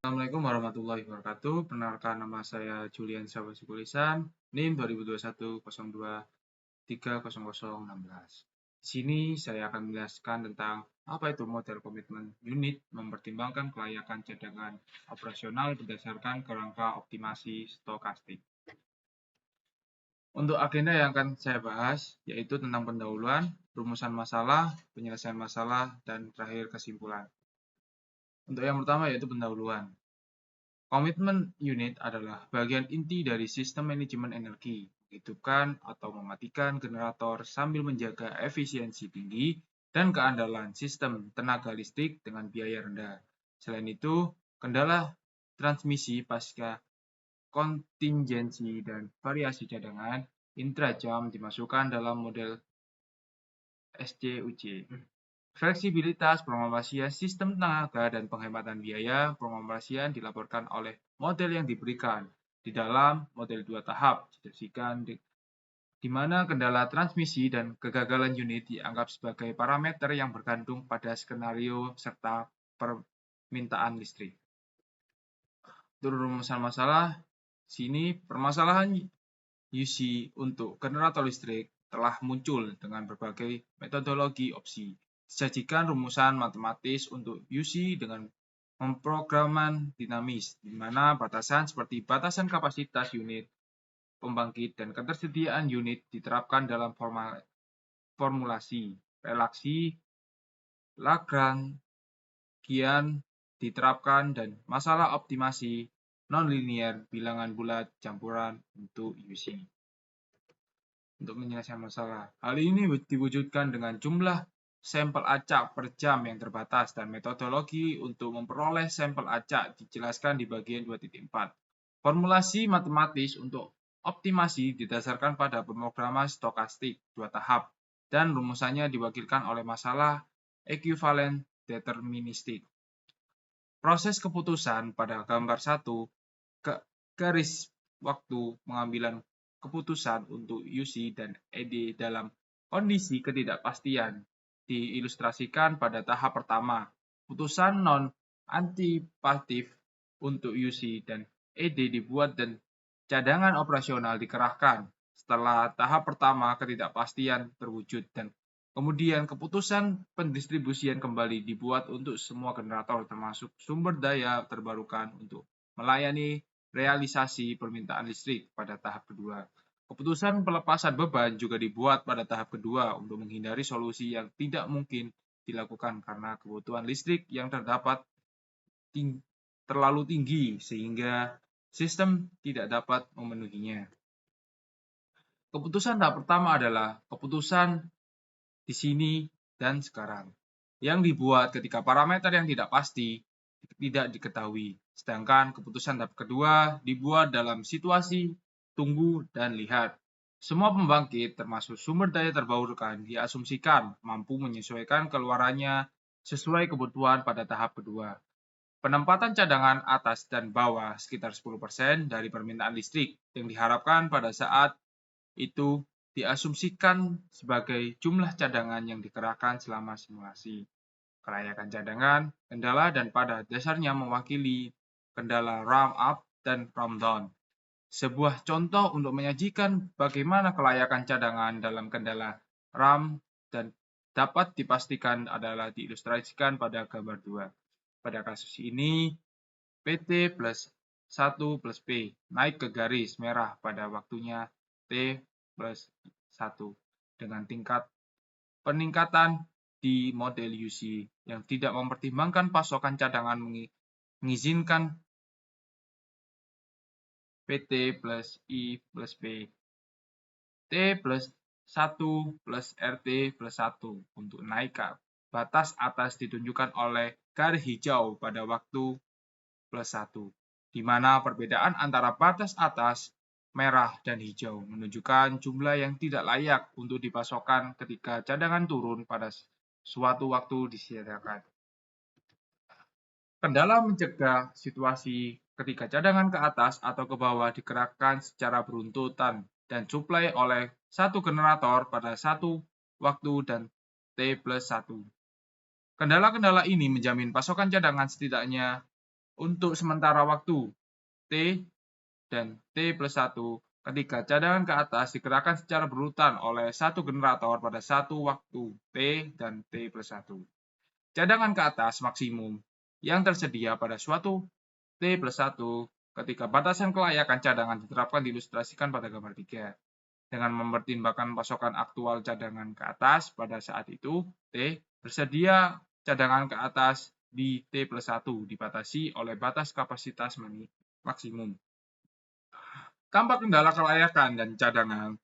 Assalamualaikum warahmatullahi wabarakatuh. Perkenalkan, nama saya Julian Syafritulisan, NIM 2021 02 03 0016. Di sini saya akan menjelaskan tentang apa itu model komitmen unit mempertimbangkan kelayakan cadangan operasional berdasarkan kerangka optimasi stokastik. Untuk agenda yang akan saya bahas yaitu tentang pendahuluan, rumusan masalah, penyelesaian masalah, dan terakhir kesimpulan. Untuk yang pertama yaitu pendahuluan. Komitmen unit adalah bagian inti dari sistem manajemen energi, menghidupkan atau mematikan generator sambil menjaga efisiensi tinggi dan keandalan sistem tenaga listrik dengan biaya rendah. Selain itu, kendala transmisi pasca kontingensi dan variasi cadangan intrajam dimasukkan dalam model SCUC. Fleksibilitas pengoperasian sistem tenaga dan penghematan biaya pengoperasian dilaporkan oleh model yang diberikan di dalam model 2 tahap, di mana kendala transmisi dan kegagalan unit dianggap sebagai parameter yang bergantung pada skenario serta permintaan listrik. Untuk rumusan masalah, sini permasalahan UC untuk generator listrik telah muncul dengan berbagai metodologi opsi. Disajikan rumusan matematis untuk UC dengan pemrograman dinamis, di mana batasan seperti batasan kapasitas unit pembangkit dan ketersediaan unit diterapkan dalam formulasi. Relaksi Lagrangian diterapkan dan masalah optimasi nonlinear bilangan bulat campuran untuk UC. Untuk menyelesaikan masalah. Hal ini diwujudkan dengan jumlah sampel acak per jam yang terbatas dan metodologi untuk memperoleh sampel acak dijelaskan di bagian 2.4. Formulasi matematis untuk optimasi didasarkan pada pemrograman stokastik 2 tahap dan rumusannya diwakilkan oleh masalah ekuivalen deterministik. Proses keputusan pada gambar 1 garis waktu pengambilan keputusan untuk UC dan ED dalam kondisi ketidakpastian diilustrasikan pada tahap pertama. Putusan non-antipatif untuk UC dan ED dibuat dan cadangan operasional dikerahkan setelah tahap pertama ketidakpastian terwujud dan kemudian keputusan pendistribusian kembali dibuat untuk semua generator termasuk sumber daya terbarukan untuk melayani realisasi permintaan listrik pada tahap kedua. Keputusan pelepasan beban juga dibuat pada tahap kedua untuk menghindari solusi yang tidak mungkin dilakukan karena kebutuhan listrik yang terdapat terlalu tinggi sehingga sistem tidak dapat memenuhinya. Keputusan tahap pertama adalah keputusan di sini dan sekarang, yang dibuat ketika parameter yang tidak pasti tidak diketahui. Sedangkan keputusan tahap kedua dibuat dalam situasi tunggu dan lihat. Semua pembangkit termasuk sumber daya terbarukan diasumsikan mampu menyesuaikan keluarannya sesuai kebutuhan pada tahap kedua. Penempatan cadangan atas dan bawah sekitar 10% dari permintaan listrik yang diharapkan pada saat itu diasumsikan sebagai jumlah cadangan yang dikerahkan selama simulasi. Kelayakan cadangan, kendala dan pada dasarnya mewakili kendala ramp up dan ramp down. Sebuah contoh untuk menyajikan bagaimana kelayakan cadangan dalam kendala ramp dan dapat dipastikan adalah diilustrasikan pada gambar 2. Pada kasus ini, PT plus 1 plus P naik ke garis merah pada waktunya T plus 1 dengan tingkat peningkatan di model UC yang tidak mempertimbangkan pasokan cadangan mengizinkan PT plus I plus P T plus 1 plus RT plus 1 untuk naik ke batas atas ditunjukkan oleh garis hijau pada waktu plus 1, di mana perbedaan antara batas atas merah dan hijau menunjukkan jumlah yang tidak layak untuk dipasokkan ketika cadangan turun pada suatu waktu disediakan. Kendala mencegah situasi ketika cadangan ke atas atau ke bawah dikerahkan secara beruntutan dan suplai oleh satu generator pada satu waktu dan T plus 1. Kendala-kendala ini menjamin pasokan cadangan setidaknya untuk sementara waktu T dan T+1 ketika cadangan ke atas digerakkan secara berurutan oleh satu generator pada satu waktu T dan T+1. Cadangan ke atas maksimum yang tersedia pada suatu T+1 ketika batasan kelayakan cadangan diterapkan diilustrasikan pada gambar 3. Dengan mempertimbangkan pasokan aktual cadangan ke atas pada saat itu, T tersedia cadangan ke atas di T+1 dibatasi oleh batas kapasitas maksimum. Tanpa kendala kelayakan dan cadangan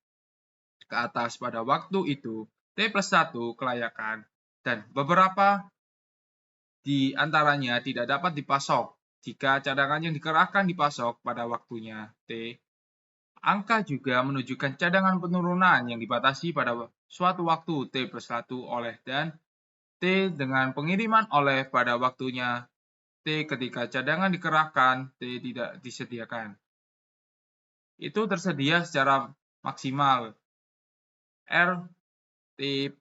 ke atas pada waktu itu, T+1 kelayakan dan beberapa di antaranya tidak dapat dipasok. Jika cadangan yang dikerahkan dipasok pada waktunya T, angka juga menunjukkan cadangan penurunan yang dibatasi pada suatu waktu T+1 oleh dan T dengan pengiriman oleh pada waktunya T ketika cadangan dikerahkan T tidak disediakan. Itu tersedia secara maksimal RT+1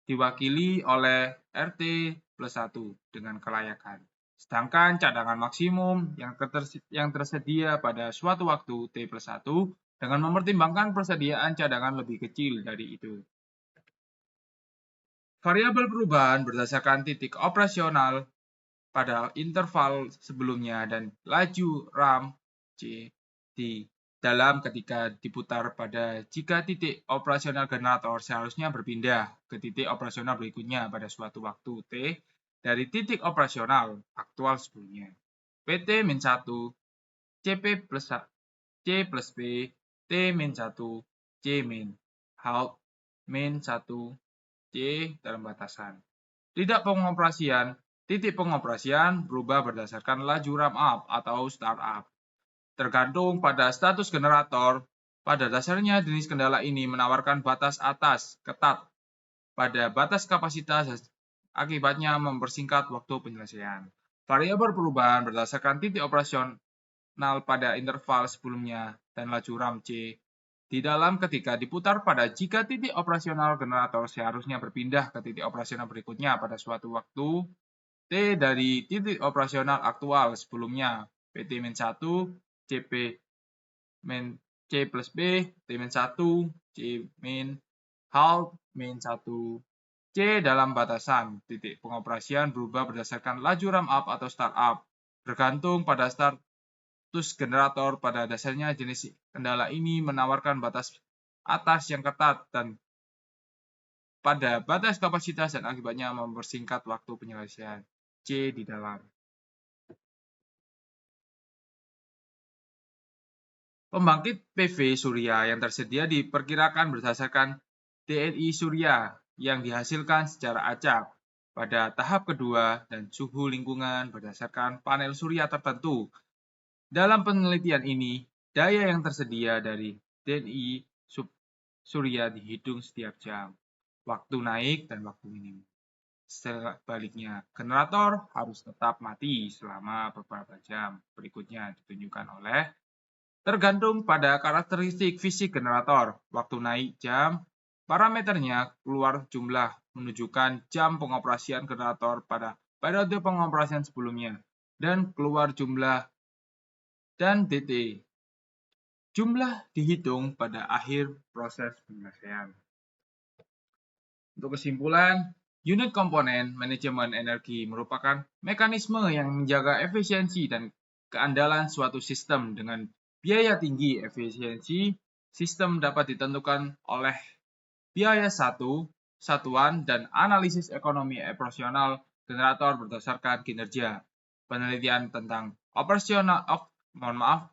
diwakili oleh RT+1 dengan kelayakan. Sedangkan cadangan maksimum yang tersedia pada suatu waktu T+1 dengan mempertimbangkan persediaan cadangan lebih kecil dari itu. Variabel perubahan berdasarkan titik operasional pada interval sebelumnya dan laju RAM C di dalam ketika diputar pada jika titik operasional generator seharusnya berpindah ke titik operasional berikutnya pada suatu waktu T dari titik operasional aktual sebelumnya. PT-1 CP plus C plus P T-1 C min halt min 1 C dalam batasan. Titik pengoperasian berubah berdasarkan laju ramp up atau startup. Tergantung pada status generator, pada dasarnya jenis kendala ini menawarkan batas atas ketat pada batas kapasitas, akibatnya mempersingkat waktu penyelesaian. Variabel perubahan berdasarkan titik operasional pada interval sebelumnya dan laju RAM C di dalam ketika diputar pada jika titik operasional generator seharusnya berpindah ke titik operasional berikutnya pada suatu waktu T dari titik operasional aktual sebelumnya PT-1 CP min C plus B T-1 C min halt min 1 C dalam batasan. Titik pengoperasian berubah berdasarkan laju ramp up atau startup. Bergantung pada status generator, pada dasarnya jenis kendala ini menawarkan batas atas yang ketat dan pada batas kapasitas dan akibatnya mempersingkat waktu penyelesaian. C di dalam. Pembangkit PV surya yang tersedia diperkirakan berdasarkan DNI surya yang dihasilkan secara acak pada tahap kedua dan suhu lingkungan berdasarkan panel surya tertentu. Dalam penelitian ini, daya yang tersedia dari DNI surya dihitung setiap jam, waktu naik dan waktu minimum. Sebaliknya, generator harus tetap mati selama beberapa jam. Berikutnya ditunjukkan oleh tergantung pada karakteristik fisik generator. Waktu naik jam, parameternya keluar jumlah menunjukkan jam pengoperasian generator pada periode pengoperasian sebelumnya, dan keluar jumlah dan DT. Jumlah dihitung pada akhir proses penyelesaian. Untuk kesimpulan, unit komponen manajemen energi merupakan mekanisme yang menjaga efisiensi dan keandalan suatu sistem. Dengan biaya tinggi efisiensi, sistem dapat ditentukan oleh biaya satuan dan analisis ekonomi operasional generator berdasarkan kinerja. Penelitian tentang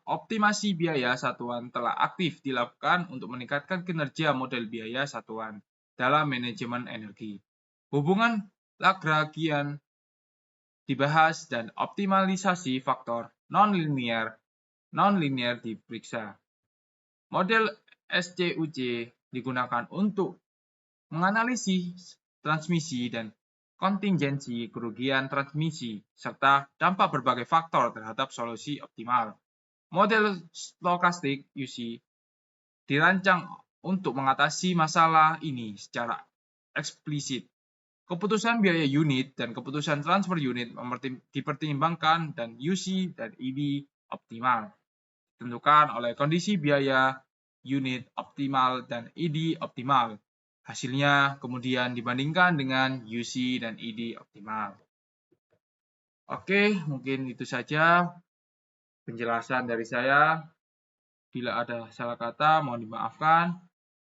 optimasi biaya satuan telah aktif dilakukan untuk meningkatkan kinerja model biaya satuan dalam manajemen energi. Hubungan Lagrangian dibahas dan optimalisasi faktor non-linear diperiksa. Model SCUC digunakan untuk menganalisis transmisi dan kontingensi kerugian transmisi, serta dampak berbagai faktor terhadap solusi optimal. Model stokastik UC dirancang untuk mengatasi masalah ini secara eksplisit. Keputusan biaya unit dan keputusan transfer unit dipertimbangkan dan UC dan ED optimal. Ditentukan oleh kondisi biaya unit optimal dan ED optimal. Hasilnya kemudian dibandingkan dengan UC dan ED optimal. Oke, mungkin itu saja penjelasan dari saya. Bila ada salah kata, mohon dimaafkan.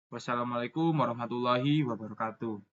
Wassalamualaikum warahmatullahi wabarakatuh.